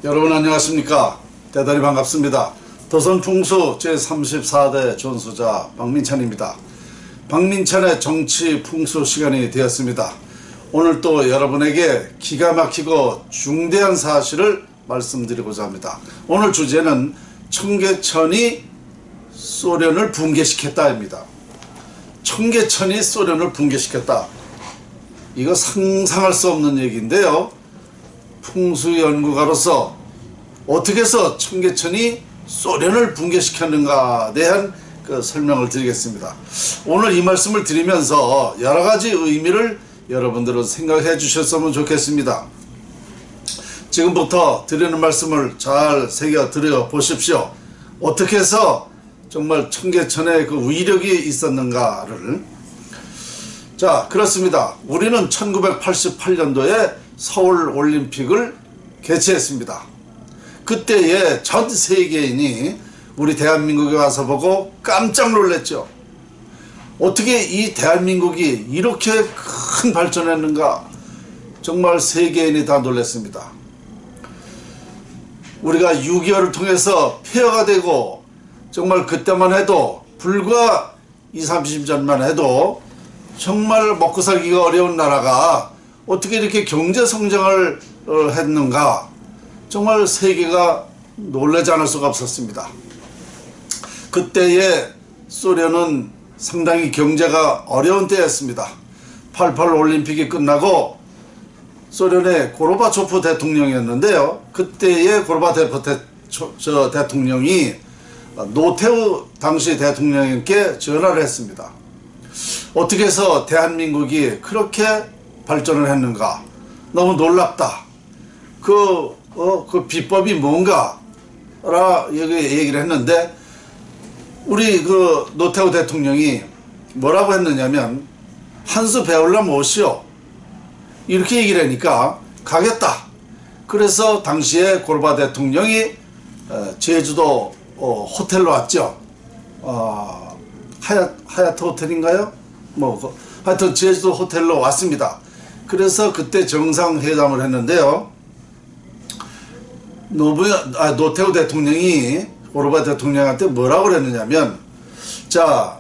여러분 안녕하십니까. 대단히 반갑습니다. 도선풍수 제34대 전수자 박민찬입니다. 박민찬의 정치 풍수 시간이 되었습니다. 오늘 또 여러분에게 기가 막히고 중대한 사실을 말씀드리고자 합니다. 오늘 주제는 청계천이 소련을 붕괴시켰다입니다. 청계천이 소련을 붕괴시켰다. 이거 상상할 수 없는 얘기인데요. 풍수연구가로서 어떻게 해서 청계천이 소련을 붕괴시켰는가에 대한 설명을 드리겠습니다. 오늘 이 말씀을 드리면서 여러가지 의미를 여러분들은 생각해 주셨으면 좋겠습니다. 지금부터 드리는 말씀을 잘 새겨 들여 보십시오. 어떻게 해서 정말 청계천에 그 위력이 있었는가를. 자, 그렇습니다. 우리는 1988년도에 서울올림픽을 개최했습니다. 그때에 전 세계인이 우리 대한민국에 와서 보고 깜짝 놀랐죠. 어떻게 이 대한민국이 이렇게 큰 발전했는가. 정말 세계인이 다 놀랐습니다. 우리가 6.25를 통해서 폐허가 되고 정말 그때만 해도 불과 20-30년 전만 해도 정말 먹고 살기가 어려운 나라가 어떻게 이렇게 경제 성장을 했는가. 정말 세계가 놀라지 않을 수가 없었습니다. 그때의 소련은 상당히 경제가 어려운 때였습니다. 88 올림픽이 끝나고 소련의 고르바초프 대통령이었는데요. 그때의 고르바초프 대통령이 노태우 당시 대통령께 전화를 했습니다. 어떻게 해서 대한민국이 그렇게 발전을 했는가. 너무 놀랍다. 그 비법이 뭔가 라 얘기를 했는데 우리 노태우 대통령이 뭐라고 했느냐면 한 수 배우려면 오시오. 이렇게 얘기를 하니까 가겠다. 그래서 당시에 고르바 대통령이 제주도 호텔로 왔죠. 하얏트 호텔인가요? 하여튼 제주도 호텔로 왔습니다. 그래서 그때 정상회담을 했는데요. 노태우 대통령이 고르바 대통령한테 뭐라고 그랬느냐면, 자,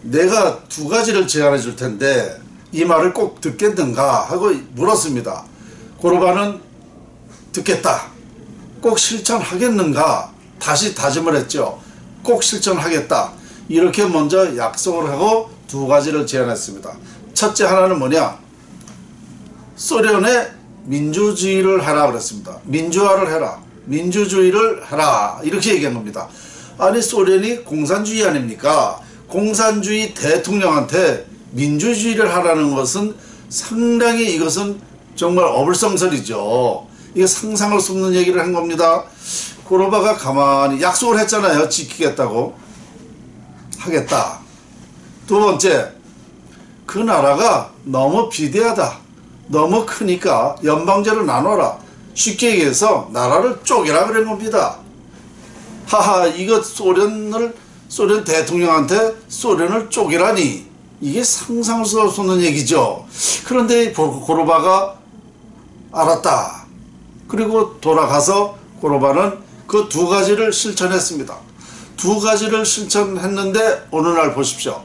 내가 두 가지를 제안해 줄 텐데 이 말을 꼭 듣겠는가 하고 물었습니다. 고르바는 듣겠다. 꼭 실천하겠는가 다시 다짐을 했죠. 꼭 실천하겠다. 이렇게 먼저 약속을 하고 두 가지를 제안했습니다. 첫째 하나는 뭐냐, 소련의 민주주의를 하라 그랬습니다. 민주화를 해라. 민주주의를 하라. 이렇게 얘기한 겁니다. 아니, 소련이 공산주의 아닙니까? 공산주의 대통령한테 민주주의를 하라는 것은 상당히 이것은 정말 어불성설이죠. 이게 상상할 수 없는 얘기를 한 겁니다. 고르바가 가만히 약속을 했잖아요. 지키겠다고. 하겠다. 두 번째, 그 나라가 너무 비대하다. 너무 크니까 연방제를 나눠라. 쉽게 얘기해서 나라를 쪼개라 그런 겁니다. 하하, 이거 소련 대통령한테 소련을 쪼개라니. 이게 상상할 수 없는 얘기죠. 그런데 고르바가 알았다. 그리고 돌아가서 고르바는 그 두 가지를 실천했습니다. 두 가지를 실천했는데 어느 날 보십시오.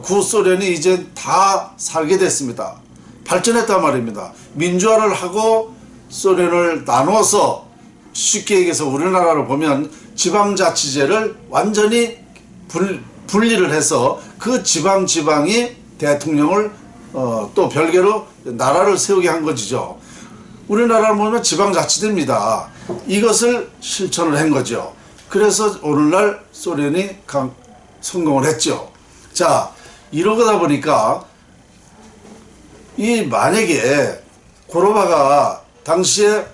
구소련이 이제 다 살게 됐습니다. 발전했단 말입니다. 민주화를 하고 소련을 나눠서, 쉽게 얘기해서 우리나라를 보면 지방자치제를 완전히 분리를 해서 그 지방이 대통령을 또 별개로 나라를 세우게 한 것이죠. 우리나라를 보면 지방자치제입니다. 이것을 실천을 한 거죠. 그래서 오늘날 소련이 성공을 했죠. 자, 이러다 보니까 만약에 고르바가 당시에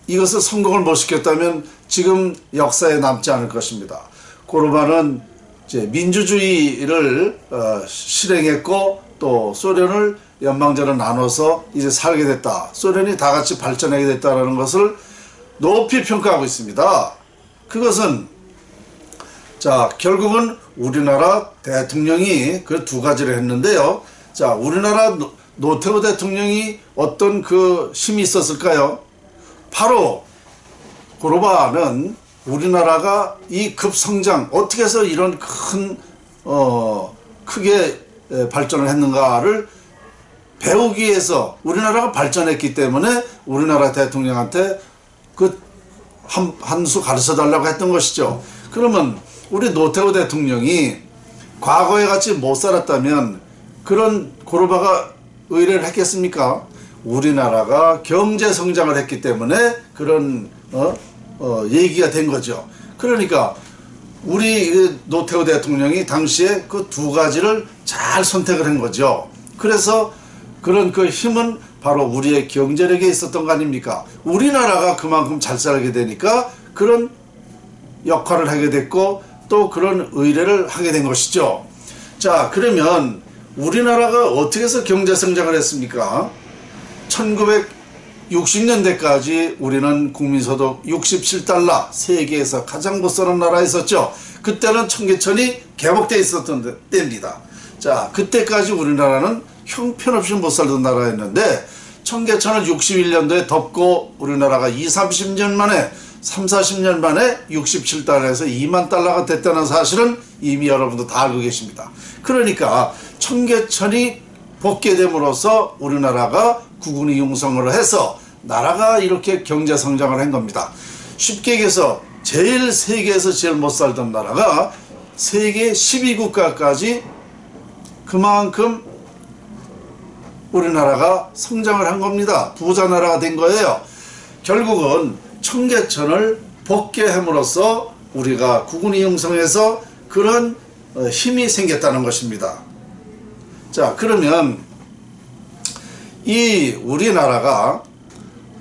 이것을 성공을 못 시켰다면 지금 역사에 남지 않을 것입니다. 고르바는 이제 민주주의를 실행했고 또 소련을 연방제로 나눠서 이제 살게 됐다. 소련이 다 같이 발전하게 됐다는 것을 높이 평가하고 있습니다. 그것은 자, 결국은 우리나라 대통령이 그 두 가지를 했는데요. 자, 우리나라 노태우 대통령이 어떤 그 힘이 있었을까요? 바로 고르바는 우리나라가 이 급성장, 어떻게 해서 이런 크게 발전을 했는가를 배우기 위해서 우리나라가 발전했기 때문에 우리나라 대통령한테 그 한 수 가르쳐 달라고 했던 것이죠. 그러면 우리 노태우 대통령이 과거에 같이 못 살았다면 그런 고르바가 의뢰를 했겠습니까? 우리나라가 경제 성장을 했기 때문에 그런 얘기가 된 거죠. 그러니까 우리 노태우 대통령이 당시에 그 두 가지를 잘 선택을 한 거죠. 그래서 그런 그 힘은 바로 우리의 경제력에 있었던 거 아닙니까? 우리나라가 그만큼 잘 살게 되니까 그런 역할을 하게 됐고 또 그런 의뢰를 하게 된 것이죠. 자, 그러면 우리나라가 어떻게 해서 경제 성장을 했습니까? 1960년대까지 우리는 국민소득 67달러, 세계에서 가장 못 사는 나라였었죠. 그때는 청계천이 개복되어 있었던 때입니다. 자, 그때까지 우리나라는 형편없이 못 살던 나라였는데 청계천을 61년도에 덮고 우리나라가 30년 만에 40년 만에 67달러에서 2만 달러가 됐다는 사실은 이미 여러분도 다 알고 계십니다. 그러니까 청계천이 복개됨으로써 우리나라가 국군이 융성을 해서 나라가 이렇게 경제 성장을 한 겁니다. 쉽게 얘기해서 세계에서 제일 못 살던 나라가 세계 12국가까지 그만큼 우리나라가 성장을 한 겁니다. 부자 나라가 된 거예요. 결국은 청계천을 복개함으로써 우리가 국군이 형성해서 그런 힘이 생겼다는 것입니다. 자, 그러면 이 우리나라가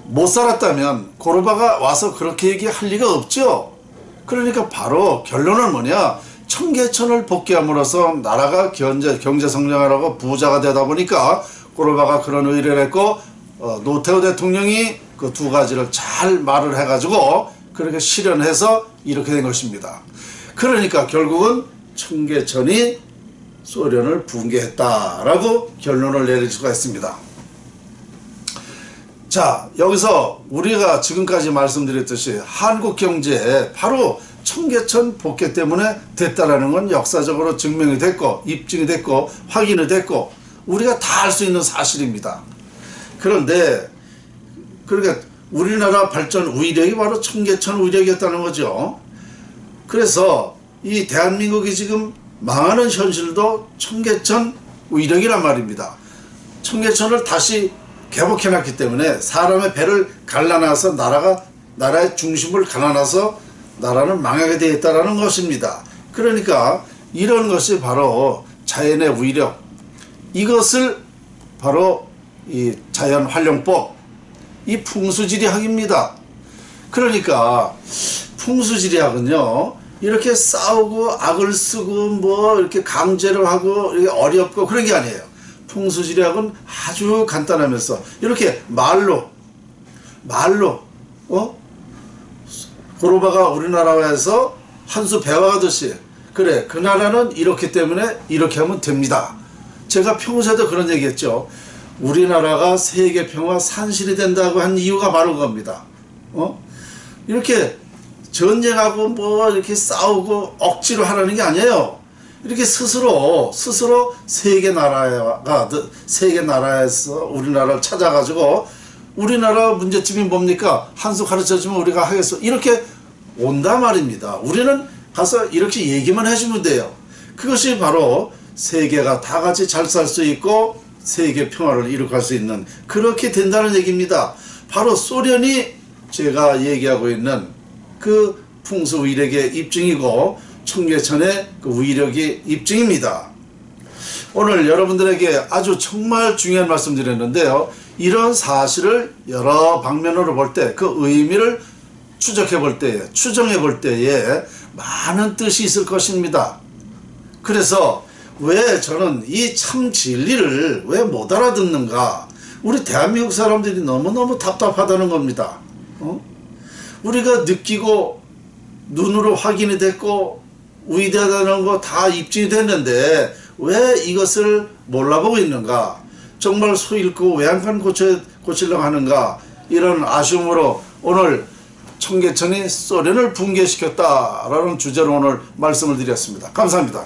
못 살았다면 고르바가 와서 그렇게 얘기할 리가 없죠. 그러니까 바로 결론은 뭐냐? 청계천을 복개함으로써 나라가 경제 성장하라고 부자가 되다 보니까 고르바가 그런 의뢰를 했고 노태우 대통령이 그 두 가지를 잘 말을 해가지고 그렇게 실현해서 이렇게 된 것입니다. 그러니까 결국은 청계천이 소련을 붕괴했다라고 결론을 내릴 수가 있습니다. 자, 여기서 우리가 지금까지 말씀드렸듯이 한국 경제에 바로 청계천 복개 때문에 됐다라는 건 역사적으로 증명이 됐고 입증이 됐고 확인이 됐고 우리가 다 알 수 있는 사실입니다. 그런데 그러니까 우리나라 발전 우위력이 바로 청계천 우위력이었다는 거죠. 그래서 이 대한민국이 지금 망하는 현실도 청계천 우위력이란 말입니다. 청계천을 다시 개복해놨기 때문에 사람의 배를 갈라놔서 나라의 중심을 갈라놔서 나라는 망하게 되어 있다는 것입니다. 그러니까 이런 것이 바로 자연의 우위력, 이것을 바로 이 자연활용법, 이 풍수지리학입니다. 그러니까 풍수지리학은요, 이렇게 싸우고 악을 쓰고 뭐 이렇게 강제로 하고 이렇게 어렵고 그런 게 아니에요. 풍수지리학은 아주 간단하면서 이렇게 말로 고르바가 우리나라에서 한 수 배워가듯이 그래 그 나라는 이렇기 때문에 이렇게 하면 됩니다. 제가 평소에도 그런 얘기했죠. 우리나라가 세계 평화 산실이 된다고 한 이유가 바로 그겁니다. 이렇게 전쟁하고 뭐 이렇게 싸우고 억지로 하라는 게 아니에요. 이렇게 스스로 세계 나라에서 우리나라를 찾아가지고 우리나라 문제점이 뭡니까? 한 수 가르쳐주면 우리가 하겠어. 이렇게 온단 말입니다. 우리는 가서 이렇게 얘기만 해주면 돼요. 그것이 바로 세계가 다 같이 잘 살 수 있고 세계 평화를 이룩할 수 있는 그렇게 된다는 얘기입니다. 바로 소련이 제가 얘기하고 있는 그 풍수 위력의 입증이고 청계천의 그 위력의 입증입니다. 오늘 여러분들에게 아주 정말 중요한 말씀 드렸는데요. 이런 사실을 여러 방면으로 볼 때 그 의미를 추적해 볼 때에, 추정해 볼 때에 많은 뜻이 있을 것입니다. 그래서 왜 저는 이 참 진리를 왜 못 알아듣는가? 우리 대한민국 사람들이 너무너무 답답하다는 겁니다. 우리가 느끼고 눈으로 확인이 됐고 위대하다는 거 다 입증이 됐는데 왜 이것을 몰라보고 있는가? 정말 소 잃고 외양간 고치려고 하는가? 이런 아쉬움으로 오늘 청계천이 소련을 붕괴시켰다라는 주제로 오늘 말씀을 드렸습니다. 감사합니다.